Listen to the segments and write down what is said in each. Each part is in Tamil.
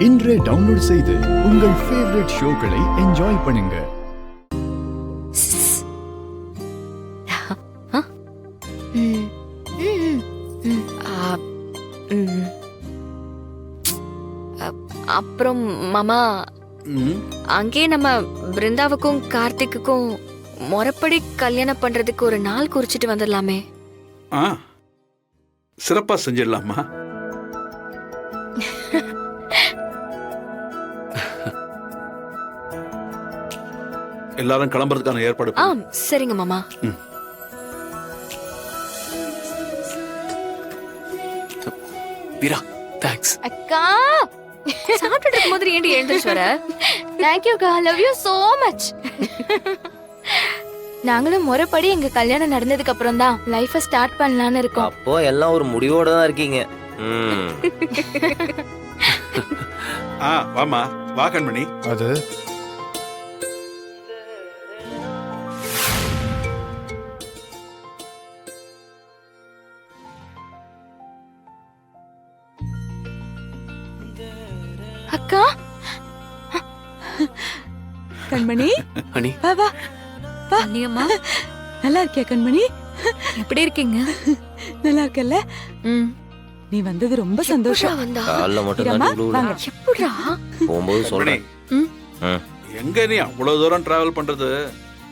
இன்றே டவுன்லோட் செய்து உங்கள் ஃபேவரட் ஷோக்களை என்ஜாய் பண்ணுங்க. அப்புறம் மாமா, அங்கே நம்ம பிருந்தாவுக்கும் கார்த்திக்குக்கும் முறைப்படி கல்யாணம் பண்றதுக்கு ஒரு நாள் குறிச்சிட்டு வந்துடலாமே. சிறப்பா செஞ்சிடலாமா? எல்லாரும் கிளம்புறதுக்கான ஏற்பாடு. சரிங்க மாமா. வீரா, தேங்க்ஸ். அக்கா, சாப்பிட்டுட்டு இருக்கும்போது ஏண்டி எழுந்திருச்சு வர? Thank you அக்கா, love you so much. நாங்களும் முறைப்படி எங்க கல்யாணம் நடந்ததுக்கு அப்புறம் தான் லைஃப ஸ்டார்ட் பண்ணலாம்னு இருக்கோம். அப்போ எல்லாம் ஒரு முடிவோட தான் இருக்கீங்க. வாமா, வா கண்மணி. அது அக்கா, கண்மணி, அண்ணி, வா வா வா. அண்ணியம்மா, நல்லா இருக்கியா கண்மணி? எப்படி இருக்கீங்க? நல்லா இருக்கல்ல? நீ வந்தது ரொம்ப சந்தோஷம். கால்ல மட்டும் தான் வாங்க. எப்படிடா போகும்போது சொல்றேன். எங்க நீ அவ்வளவு தூரம் டிராவல் பண்றது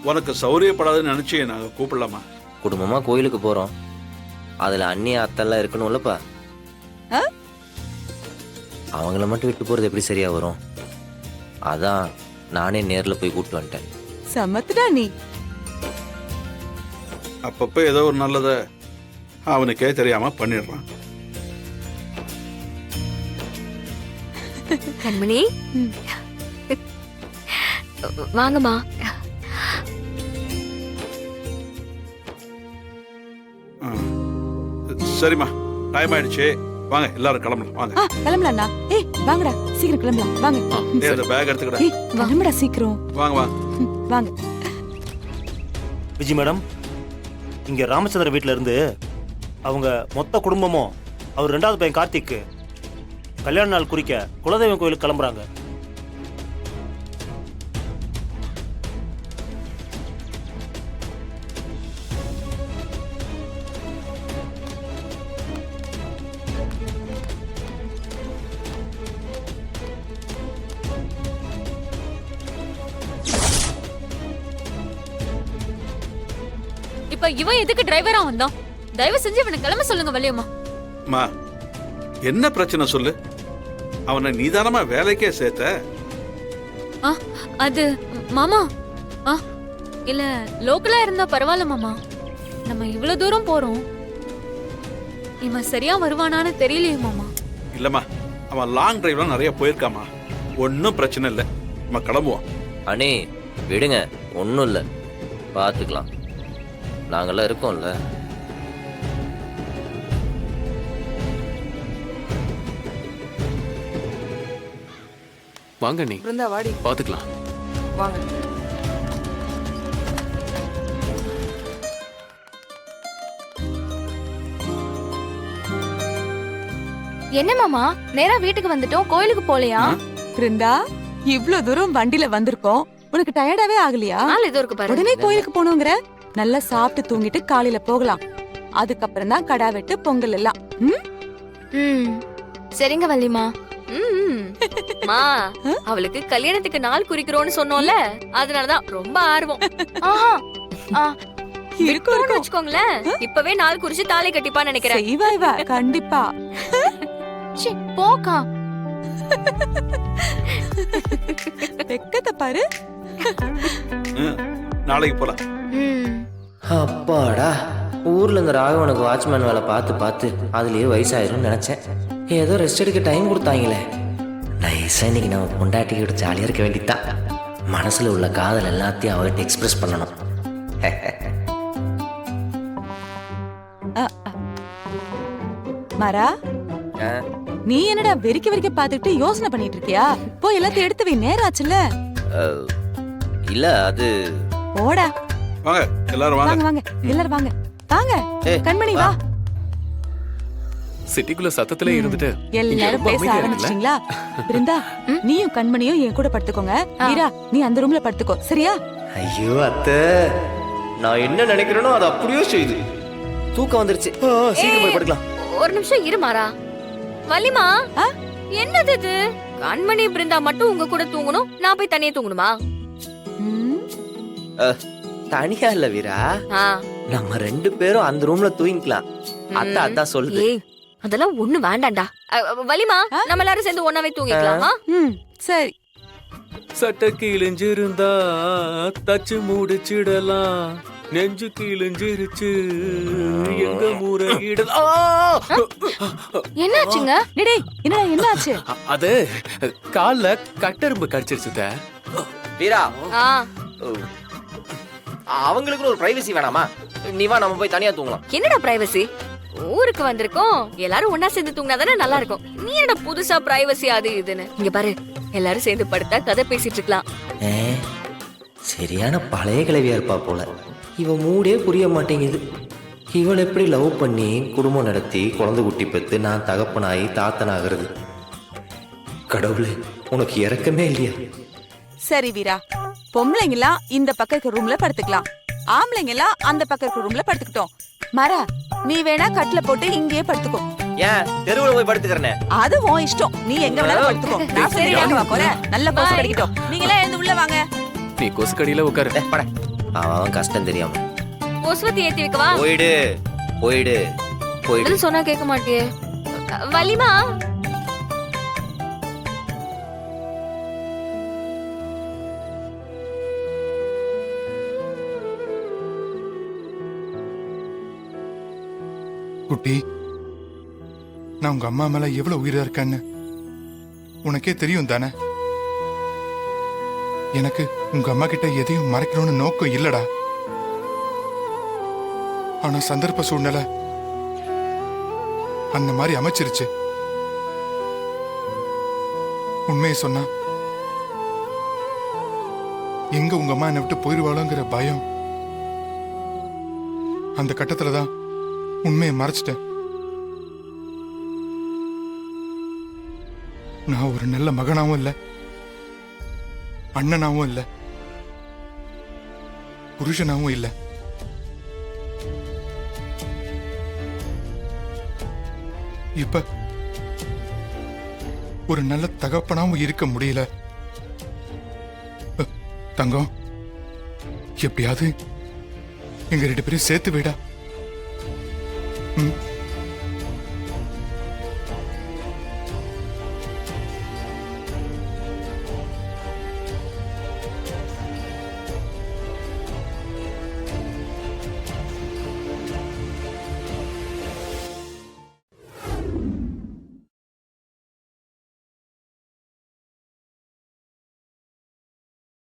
உனக்கு சௌரியப்படாதுன்னு நினைச்சு நாங்க கூப்பிடலாமா? குடும்பமா கோயிலுக்கு போறோம். அதுல அண்ணி அத்தெல்லாம் இருக்கணும்லப்பா. அவங்கள மட்டும் விட்டு போறது எப்படி சரியா வரும்? அதான் நானே நேர்ல போய் கூப்பிட்டு வந்துட்டேன். சமத்துடா நீ. அப்பப்ப ஏதோ ஒரு நல்லத அவனுக்கே தெரியாம பண்ணிடுறான். கண்மணி, வாங்கம்மா. சரிம்மா, டைம் ஆயிடுச்சு, வாங்க எல்லாரும் கிளம்பலாம். வாங்க கிளம்பலாம்டா. ஏய் வாங்கடா, சீக்கிரம் கிளம்பலாம். வாங்க. இந்த பேக் எடுத்துக்கடா. ஏய் கிளம்புடா சீக்கிரம். வாங்க வாங்க வாங்க. விஜி மேடம், இங்க ராமச்சந்திர வீட்ல இருந்து அவங்க மொத்த குடும்பமும் அவர் 2வது பையன் கார்த்திக்கு கல்யாண நாள் குறிக்க குலதெய்வம் கோயிலுக்கு கிளம்புறாங்க. இப்ப இவன் எதுக்கு டிரைவரா வந்தான்? தயவு செஞ்சு இவனை கிளம்ப சொல்லுங்க வள்ளியம்மா. அம்மா, என்ன பிரச்சனை சொல்லு? அவனை நீதானமா வேலைக்கே சேர்த்த? அது மாமா, இல்ல லோக்கலா இருந்தா பரவாயில்ல மாமா. நம்ம இவ்வளவு தூரம் போறோம், இவன் சரியா வருவானான்னு தெரியலையே மாமா. இல்லம்மா, அவன் லாங் டிரைவ்லாம் நிறைய போயிருக்காமா. ஒன்னும் பிரச்சனை இல்லை, நம்ம கிளம்புவோம். அண்ணே விடுங்க, ஒன்றும் இல்லை, பார்த்துக்கலாம். நாங்கெல்லாம் இருக்கோம்ல. வாங்க அண்ணி, பிருந்தா வாடி. பாத்துக்கலாம். வாங்க. என்ன மாமா, நேரா வீட்டுக்கு வந்துட்டோம், கோயிலுக்கு போலையா? பிருந்தா, இவ்ளோ தூரம் வண்டில வந்திருக்கோம், உனக்கு டயர்டாவே ஆகலையா? நாள் இது இருக்கு பாரு. உடனே கோயிலுக்கு போணுங்கிற? நல்லா சாப்பிட்டு தூங்கிட்டு காலையில போகலாம். அதுக்கப்புறம் தான் கடா வெட்டு, பொங்கல் எல்லாம். சரிங்க வள்ளிமா. மா, அவளுக்கு கல்யாணத்துக்கு நாள் குறிக்கிறோம்னு சொன்னோம்ல, அதனாலதான் ரொம்ப ஆர்வம். இருக்கும் வச்சுக்கோங்களேன், இப்பவே நாள் குறிச்சு தாலி கட்டிப்பான்னு நினைக்கிறேன். செய்வா இவ, கண்டிப்பா. போக்கா, வெக்கத்தை பாரு. நாளைக்கு போலாம். அப்பாடா, ஊர்ல இந்த ராகவனுக்கு வாட்ச்மேன் வேலை பார்த்து பார்த்து அதுலயே வயசாயிரும் நினைச்சேன். ஏதோ ரெஸ்ட் எடுக்க டைம் கொடுத்தாங்களே. நைஸா இன்னைக்கு நம்ம பொண்டாட்டிக்கிட்ட ஜாலியா இருக்க வேண்டியதான். மனசுல உள்ள காதல் எல்லாத்தையும் அவகிட்ட எக்ஸ்பிரஸ் பண்ணணும். மரா, நீ என்னடா வெறிக்க வெறிக்க பாத்துக்கிட்டு யோசனை பண்ணிட்டு இருக்கியா? போய் எல்லாத்தையும் எடுத்து வை, நேரம் ஆச்சுல்ல. இல்ல அது போடா. வாங்க எல்லாரும் வாங்க. வாங்க வாங்க எல்லாரும் வாங்க. வாங்க கண்மணி வா. சிட்டிக்குள்ள சத்தத்துல இருந்துட்டு எல்லாரும் ரொம்ப பேச அமைதியா இருக்குல்ல? ஆரம்பிச்சிட்டீங்களா? பிருந்தா, நீயும் கண்மணியும் என் கூட படுத்துக்கோங்க. வீரா, நீ அந்த ரூம்ல படுத்துக்கோ, சரியா? ஐயோ அத்தை, நான் என்ன நினைக்கிறேனோ அது அப்படியே செய்யுது. தூக்கம் வந்துருச்சு. சீக்கிரம் போய் படுக்கலாம். ஒரு நிமிஷம் இரு மாறா. வலிமா, என்னது இது? கண்மணி பிருந்தா மட்டும் உங்க கூட தூங்கணும், நான் போய் தனியா தூங்கணுமா? ம், தனியா இல்ல வீரா, ஆ, நம்ம 2 பேரும் அந்த ரூம்ல தூங்கிக்கலாம். அத்தை அதான் சொல்லுது. ஏய், அதெல்லாம் ஒண்ணு வேண்டாம்டா. வலிமா, நம்ம எல்லாரும் சேர்ந்து ஒண்ணாவே தூங்கிக்கலாமா? ம், சரி. சட்ட கிழிஞ்சிருந்தா தச்சு முடிச்சிடலாம், நெஞ்சு கிழிஞ்சிருச்சு எங்க முறையிடலாம். என்னாச்சுங்க? டேய், என்னடா என்னாச்சு? அது கால்ல கட்டெரும்பு கடிச்சிருச்சு. வீரா, ஆ, அவங்களுக்குன்னு ஒரு பிரைவசி வேணாமா? நீ வா, நம்ம போய் தனியா தூங்கலாம். என்னடா பிரைவசி? ஊருக்கு வந்திருக்கோம், எல்லாரும் ஒண்ணா சேர்ந்து தூங்கினா தானே நல்லா இருக்கும். நீ என்னடா புதுசா பிரைவசி அது இதுன்னு? இங்க பாரு, எல்லாரும் சேர்ந்து படுத்தா கதை பேசிட்டு இருக்கலாம். சரியான பழைய கிழவியா இருப்பா போல. இவ மூடே புரிய மாட்டேங்குது. இவள் எப்படி லவ் பண்ணி குடும்பம் நடத்தி குழந்தை குட்டி பெற்று நான் தகப்பனாகி தாத்தனாகிறது? கடவுளே, உனக்கு இறக்கமே இல்லையா? சரி வீரா, பொம்பளைங்கலாம் இந்த பக்கம் இருக்க ரூம்ல படுத்துக்கலாம், ஆம்பளைங்க எல்லாம் அந்த பக்கம் இருக்க ரூம்ல படுத்துக்கிட்டோம். மரா, நீ வேணா கட்டில போட்டு இங்கேயே படுத்துக்கோ. ஏன் தெருவுல போய் படுத்துக்கிறனே? அது உன் இஷ்டம், நீ எங்க வேணாலும் படுத்துக்கோ. நான் சரி வா போறேன். நல்ல கொசு கடிக்கட்டும். நீங்க எல்லாம் எழுந்து உள்ள வாங்க. நீ கொசுக்கடியில உட்காரு. அவன் கஷ்டம் தெரியாம. கொசுவத்தி ஏத்தி வைக்கவா? போயிடு போயிடு போயிடு. பதில் சொன்னா கேட்க மாட்டியே. வலிமா, குட்டி, நான் உங்க அம்மா மேல எவ்வளவு உயிரா இருக்கேன்னு உனக்கே தெரியும் தானே? எனக்கு உங்க அம்மா கிட்ட எதையும் மறைக்கணும்னு நோக்கம் இல்லடா. ஆனா சந்தர்ப்ப சூழ்நிலை அந்த மாதிரி அமைச்சிருச்சு. உண்மையை சொன்னா எங்க உங்க அம்மா என்னை விட்டு போயிருவாளோங்கிற பயம். அந்த கட்டத்துலதான் உண்மையை மறைச்சிட்டேன். நான் ஒரு நல்ல மகனாவும் இல்ல, அண்ணனாவும் இல்ல, புருஷனாவும் இல்ல. இப்ப ஒரு நல்ல தகப்பனாவும் இருக்க முடியல. தங்கம், எப்படியாவது எங்க 2 பேரும் சேர்த்து விடா. ம்